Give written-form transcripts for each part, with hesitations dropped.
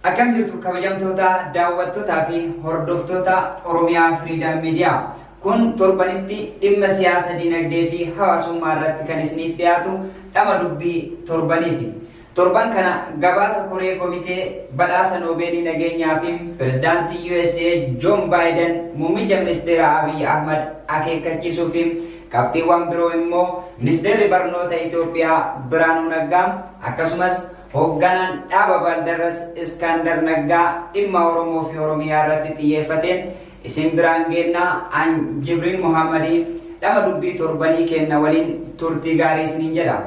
Akkam jirtu kabajamtoota daawwattootaa fi hordoftoota Oromiyaa Freedom Media. Kun torbanitti dhimma siyaasa dinagdee fi hawaasummaa irratti kan isiniif dhiyaatu dhama dubbii torbaniiti. Torban kana gabaasa koree komitee badhaasa Noobeelii nageenyaa fi pirezidaantii USA John Biden muummicha ministeera Abiy Ahmad akeekkachiisuu fi qabxiiwwan biroo immoo ministeerri barnoota Itoophiyaa Biraanuu Naggaa akkasumas hoogganaan dhaaba Baldarras Iskandar Naggaa dhimma Oromoo fi Oromiyaa irratti xiyyeeffateen isin biraan geennaa an Jibriil Muhammadii dhama dubbii torbanii kenna waliin turtii gaarii isiniin jedha.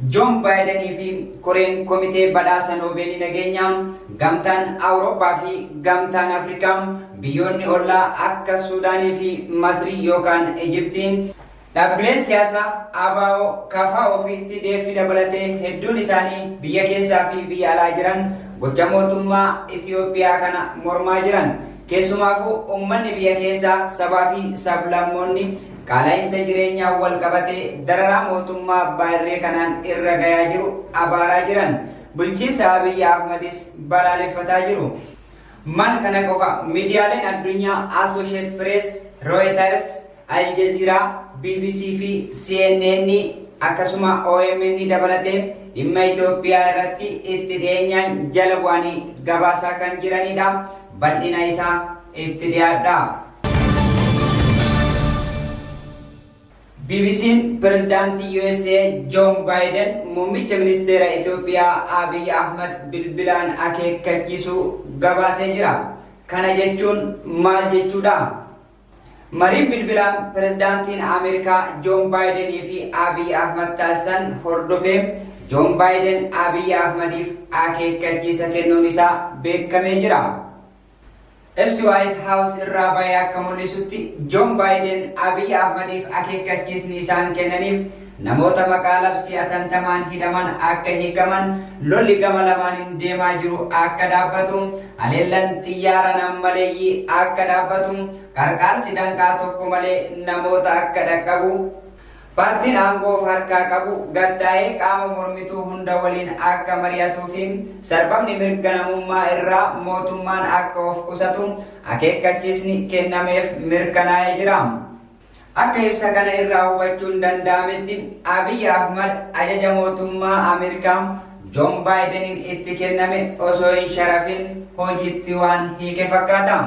John Biden fi koreen komitee badhaasa Noobeelii nageenyaa gamtaan Awurooppaa fi gamtaan Afrikaa biyyoonni ollaa akka Suudaanii fi Masrii yookaan Ijiptiin dhaabbileen siyaasaa ABO KFO fi TDF dabalatee hedduun isaanii biyya keessaa fi biyya alaa jiran gocha mootummaa Itoophiyaa kana mormaa jiran. Keessumaafuu uummanni biyya keessaa sabaa fi sablammoonni qaala'insa jireenyaa wal qabatee dararaa mootummaa baay'ee kanaan irra gayaa jiru abaaraa jiran. Bulchiinsa Abiy Ahmadis balaaleffataa jiru. Maal kana qofa miidiyaaleen addunyaa Associated Press, Reuters, Al Jazeera, BBC fi CNN akkasuma OMN dabalatee dhimma Itoophiyaa irratti itti dhiyeenyaan jala bu'anii gabaasaa kan jiranidha. Bal'ina isaa itti dhiyaadha. BBC'n pirezidaantii USA John Biden muummicha ministeera Itoophiyaa Abiy Ahmad bilbilaan akeekkachiisuu gabaasee jira. Kana jechuun maal jechuudha? Mariin bilbilaan pirezidaantiin Ameerikaa John Biden fi Abiy Ahmad taasisan hordofee John Biden Abiy Ahmadiif akeekkachiisa kennuun isaa beekamee jira. Ibsi White House irraa bahee akka mul'isutti John Biden Abiy Ahmadiif akeekkachiisni isaan kennaniif namoota maqaa labsii atantamaan hidhaman akka hiikaman, lolli gama lamaaniin deemaa jiru akka dhaabbatu, haleellaan xiyyaara nammaleeyyii akka dhaabbatu, qarqaarsi danqaa tokko malee namoota akka dhaqqabu, paartiin aangoo of harkaa qabu gaddaa'ee qaama mormituu hunda waliin akka mari'atuu fi sarbamni mirga namummaa irraa mootummaan akka of qusatu akeekkachiisni kennameef mirkanaa'ee jira. Akka ibsa kana irraa hubachuun danda'ametti Abiy Ahmad ajaja mootummaa Ameerikaa John Bideniin itti kenname osoo hin sharafin hojiitti waan hiike fakkaata.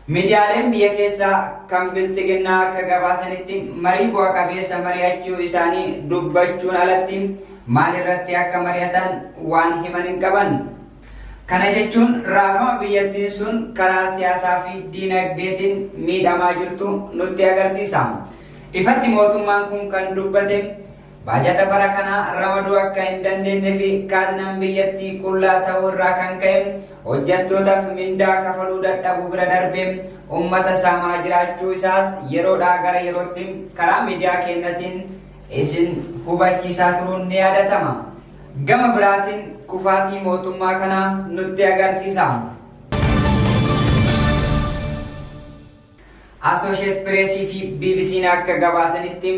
Miidiyaaleen biyya keessaa kan biltiginnaa akka gabaasanitti marii bu'a qabeessa mari'achuu isaanii dubbachuun alatti maal irratti akka mari'atan waan himan hin qaban. Kana jechuun raafama biyyattiin sun karaa siyaasaa fi diinagdeetiin miidhamaa jirtu nutti agarsiisa. Ifatti mootummaan kun kan dubbate baajata bara kanaa ramaduu akka hin dandeenye fi kaaznaan biyyattii qullaa ta'uu irraa kan ka'e hojjettootaaf mindaa kafaluu dadhabuu bira darbee uummata saamaa jiraachuu isaas yeroodhaa gara yerootti karaa miidiyaa keenyatiin isin hubachiisaa turuun ni yaadatama. Gama biraatiin kufaatii mootummaa kanaa nutti agarsiisa. Associated Press fi BBC'n akka gabaasanitti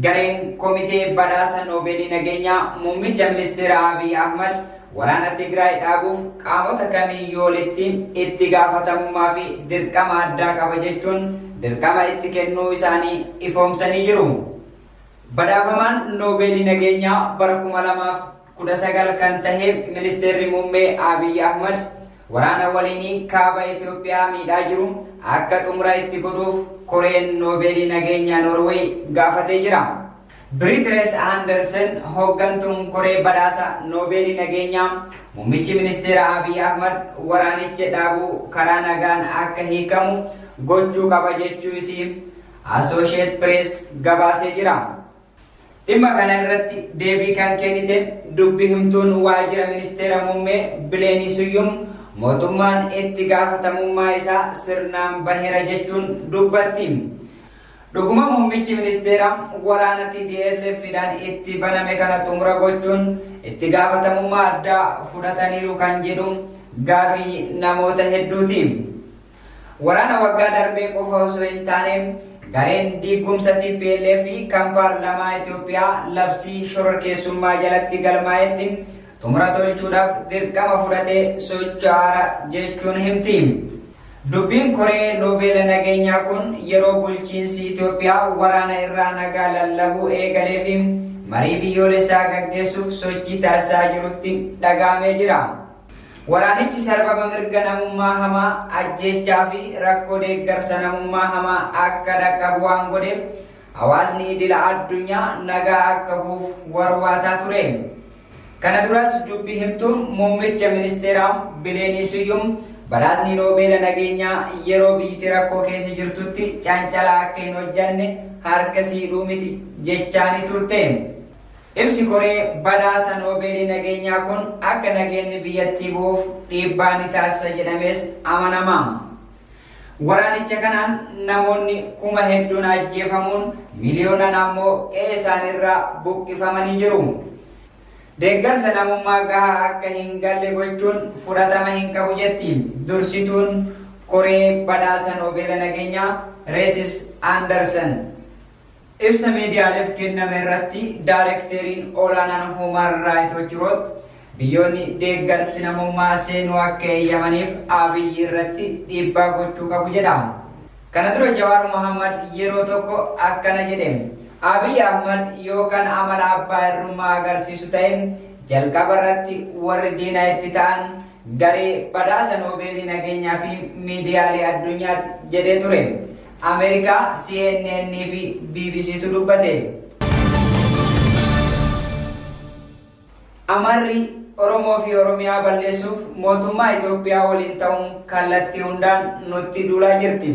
gareen komitee badhaasa Noobeelii nageenyaa muummicha ministeera Abiy Ahmad waraana Tigraay dhaabuuf qaamota kamiyyuu olitti itti gaafatamummaa fi dirqama addaa qaba jechuun dirqama itti kennuu isaanii ifoomsanii jiru. Badhaafamaan Noobeelii nageenyaa bara 2019 kan tahe ministeerri muummee Abiy Ahmad waraana waliinii kaaba Itoophiyaa miidhaa jiru akka xumura itti godhuuf koreen Noobeelii nageenyaa Norway gaafatee jira. Brit-Rees Andersen hooggantuun koree badhaasa Noobeelii nageenyaa muummichi ministeera Abiy Ahmad waraanicha dhaabuu karaa nagaan akka hiikamu gochuu qaba jechuu isii Associated Press gabaasee jira. Dhimma kana irratti deebii kan kennite dubbi himtuun waajjira ministeera muummee Bileenii Suyyum mootummaan itti gaafatamummaa isaa sirnaan baheera jechuun dubbatti. Dhuguma muummichi ministeeraa waraana TPLFidhaan itti baname kana xumura gochuun itti gaafatamummaa addaa fudhataniiru kan jedhu gaafii namoota hedduuti. Waraana waggaa darbee qofa osoo hin taane gareen diigumsa TPLF kan paarlaamaa Itoophiyaa labsii shororkeessummaa jalatti galmaa'etti xumura tolchuudhaaf dirqama fudhatee socho'aara jechuun himti. Dubbiin koree Noobeela nageenyaa kun yeroo bulchiinsi Itoophiyaa waraana irraa nagaa lallabuu eegalee fi marii biyyoolessaa gaggeessuuf sochii taasisaa jirutti dhagahamee jira. Waraanichi sarbama mirga namummaa hamaa, ajjeechaa fi rakkoo deeggarsa namummaa hamaa akka dhaqqabu waan godheef hawaasni idila addunyaa nagaa akka bu'uuf warwaataa ture. Kana duras dubbii himtuun muummicha ministeeraa Bileenii Siyyum badhaasni Noobeela nageenyaa yeroo biyyi rakkoo keessa jirtutti cancalaa akka hin hojjanne harka siidhuu miti jechaani turte. Ibsi koree badhaasa Noobeelii nageenyaa kun akka nageenyi biyyattii bu'uuf dhiibbaa ni taasisa jedhamees amanama. Waraanicha kanaan namoonni kuma hedduun ajjeefamuun miliyoonaan ammoo qe'ee isaaniirraa buqqifamanii jiru. Deeggarsa namummaa gahaa akka hin galle gochuun fudhatama hin qabu jetti dursituun koree badhaasa Noobeela nageenyaa Reesis Anderson. Ibsa miidiyaaleef kenname irratti daayirekteriin olaanaan Human Rights Watch biyyoonni deeggarsi namummaa seenuu akka eeyyamaniif Abiyyi irratti dhiibbaa gochuu qabu jedha. Kana dura Jawaar Mohammad yeroo tokko akkana jedhe. Abiy Ahmad yookaan amala abbaa irrummaa agarsiisu ta'e jalqaba irratti warri diinaa itti ta'an garee badhaasa Noobeelii nageenyaa fi miidiyaalee addunyaatti jedhee ture. Ameerikaa CNN fi BBCtu dubbate. Amarri Oromoo fi Oromiyaa balleessuuf mootummaa Itoophiyaa waliin ta'uun kallattii hundaan nutti duulaa jirti.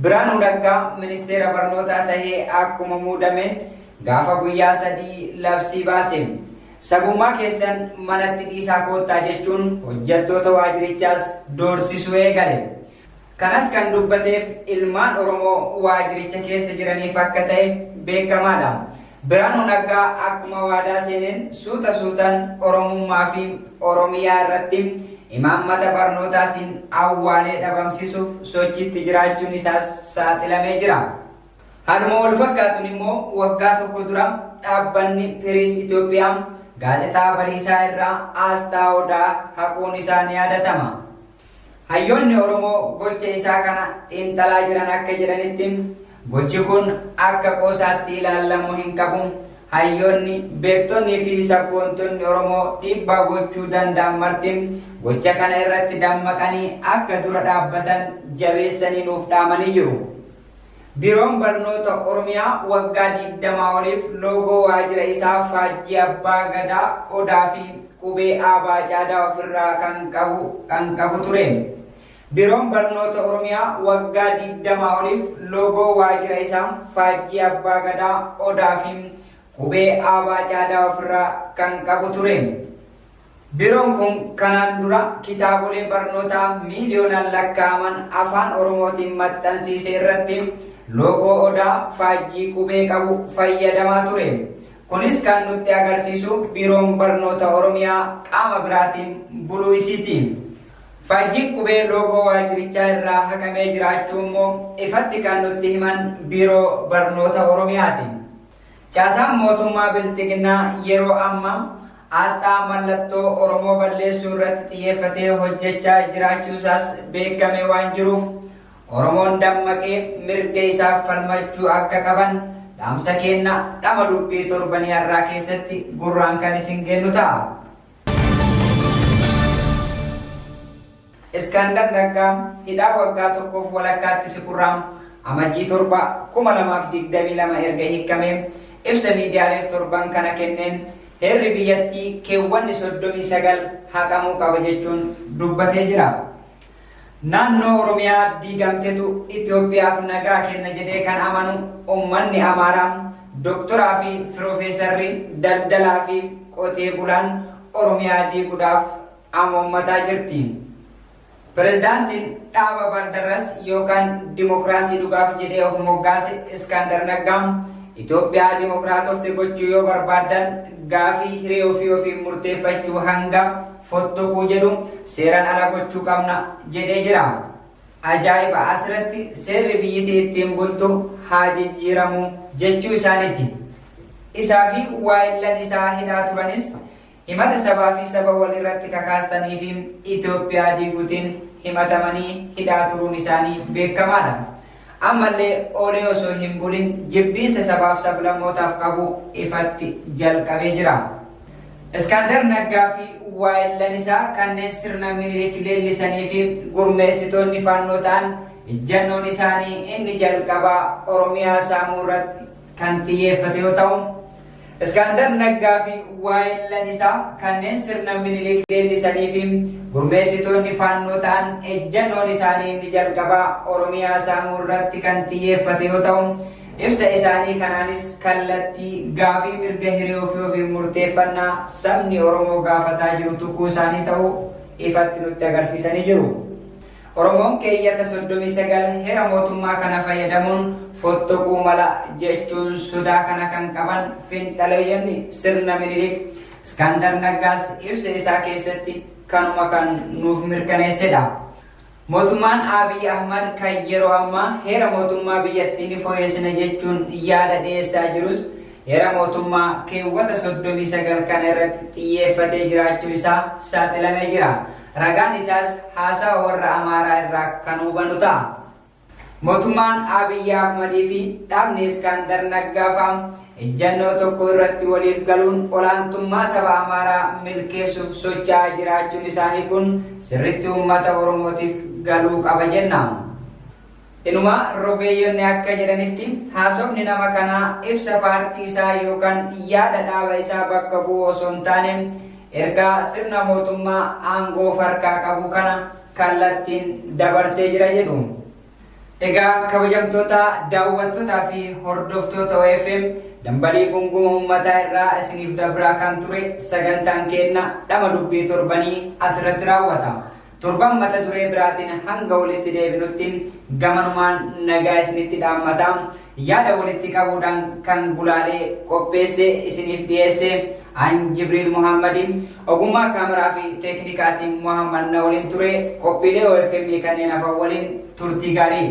Biraanuu Naggaa ministeera barnootaa tahee akkuma muudameen gaafa guyyaa 3 labsii baase. Sabummaa keessan manatti dhiisaa koottaa jechuun hojjettoota waajirichaas doorsisuu eegale. Kanas kan dubbateef ilmaan Oromoo waajiricha keessa jiraniif akka ta'e beekamaadha. Biraanuu Naggaa akkuma waadaa seeneen suuta suutaan Oromummaa fi Oromiyaa irratti imaammata barnootaatiin awwaalee dhabamsiisuuf sochiitti jiraachuun isaas saaxilamee jira. Haaluma wal fakkaatuun immoo waggaa tokko dura dhaabbanni Piriis Itoophiyaa gaazexaa Bariisaa irraa aasxaa odaa haquun isaa ni yaadatama. Hayyoonni Oromoo gocha isaa kana xiinxalaa jiran akka jedhanitti gochi kun akka qoosaatti ilaalamuu hin qabu. Hayyoonni beektonni fi sabboontonni Oromoo dhiibbaa gochuu danda'an marti gocha kana irratti dammaqanii akka dura dhaabbatan jabeessanii nuuf dhaamanii jiru. Biiroon barnoota Oromiyaa waggaa 20 oliif loogoo waajira isaa faajjii abbaa gadaa odaa fi qubee aabaa caadaa ofirraa kan qabu ture. Biiroon barnoota Oromiyaa waggaa 20 oliif loogoo waajira isaa faajjii abbaa gadaa odaa fi qubee aabaa caadaa ofirraa kan qabu ture. Biiroon kun kanaan dura kitaabolee barnootaa miiliyoonaan lakkaa'aman afaan Oromootiin maxxansiise irratti loogoo odaa faajjii qubee qabu fayyadamaa ture. Kunis kan nutti agarsiisu biiroon barnoota Oromiyaa qaama biraatiin buluu isiiti. Faajjiin qubee loogoo waajirichaa irraa haqamee jiraachuu immoo ifatti kan nutti himan biiroo barnoota Oromiyaati. Caasaan mootummaa biltiginnaa yeroo ammaa aasxaa mallattoo Oromoo balleessuu irratti xiyyeeffatee hojjechaa jiraachuusaas beekamee waan jiruuf Oromoon dammaqee mirga isaaf falmachuu akka qaban dhaamsa kenna dhama dubbii torbanii har'aa keessatti gurraan kan isin kennu ta'a. Iskandar Naggaa hidhaa waggaa tokkoof walakkaatti siqurraan amajjii 7 2022 erga hiikamee ibsa miidiyaaleef torban kana kenneen heerri biyyattii keewwanni 39 haqamuu qaba jechuun dubbatee jira. Naannoo Oromiyaa diigamtetu Itoophiyaaf nagaa kenna jedhee kan amanu uummanni Amaaraa doktoraa fi Piroofeesarri daldalaa fi qotee bulaan Oromiyaa diiguudhaaf amoommataa jirti. Pirezidaantiin dhaaba Baldarras yookaan Dimokiraasii dhugaaf jedhee of moggaase Iskaandar Naggaan Itoophiyaa Dimokiraatofte gochuu yoo barbaadan gaafii hiree ofii murteeffachuu hanga fottokuu jedhu seeraan ala gochuu qabna jedhee jira. Ajaa'iba! Asirratti seerri biyyattii ittiin bultu haa jijjiiramu jechuu isaaniiti. Isaa fi waayillan isaa hidhaa turanis himata sabaa fi saba walirratti kakaastanii fi Itoophiyaa diiguutiin himatamanii hidhaa turuun isaanii beekamaadha. Ammallee oolee osoo hin bulin jibbiinsa sabaaf sablammootaaf qabu ifatti jalqabee jira. Iskaandar Naggaa fi waayillan isaa kanneen sirna Minilik leellisanii fi gurmeessitoonni faannoo ta'an ejjannoon isaanii inni jalqabaa Oromiyaa saamuu irratti kan xiyyeeffate yoo ta'u, Iskaandar Naggaa fi waayillan isaa kanneen sirna Minilik leellisanii fi gurmeessitoonni faannoo ta'an ejjannoon isaanii inni jalqabaa Oromiyaa saamuu irratti kan xiyyeeffate yoo ta'u, ibsa isaanii kanaanis kallattii gaafii mirga hiree ofii murteeffannaa sabni Oromoo gaafataa jiru tuquu isaanii ta'uu ifatti nutti agarsiisanii jiru. Oromoon keeyyata 39 heera mootummaa kana fayyadamuun fottokuu mala jechuun sodaa kana kan qaban fiinxaleeyyonni sirna Minilik. Iskaandar Naggaas ibsa isaa keessatti kanuma kan nuuf mirkaneessedha. Mootummaan Abiy Ahmad kan yeroo ammaa heera mootummaa biyyattii ni fooyyessina jechuun yaada dhiyeessaa jirus heera mootummaa keewwata 39 kana irratti xiyyeeffatee jiraachuu isaa saaxilamee jira. Ragaan isaas haasaa warra Amaaraa irraa kan hubannu ta'a. Mootummaan Abiy Ahmadii fi dhaabni Iskaandar Naggaa fa'aa ejjannoo tokko irratti waliif galuun olaantummaa saba Amaaraa milkeessuuf socho'aa jiraachuun isaanii kun sirriitti uummata Oromootiif galuu qaba jenna. Inuma rogeeyyoonni akka jedhanitti haasofni nama kanaa ibsa paartii isaa yookaan yaada dhaaba isaa bakka bu'u osoo hin taane ergaa sirna mootummaa aangoo farkaa qabu kana kallattiin dabarsee jira jedhu. Egaa kabajamtoota daawwattootaa fi hordoftoota OFM dambalii gunguma uummataa irraa isiniif dabraa kan ture sagantaan keenna dhama dubbii torbanii asirratti raawwata. Torban mata duree biraatiin hanga walitti deebinutti gamanumaan nagaa isinitti dhaammata. Yaada walitti qabuudhaan kan gulaalee qopheesse isiniif dhiyeesse an Jibriil Muhammadin ogummaa kaameraa fi teeknikaatiin Muhammad na waliin ture. Qophiilee OFM kanneen hafan waliin turtii gaarii.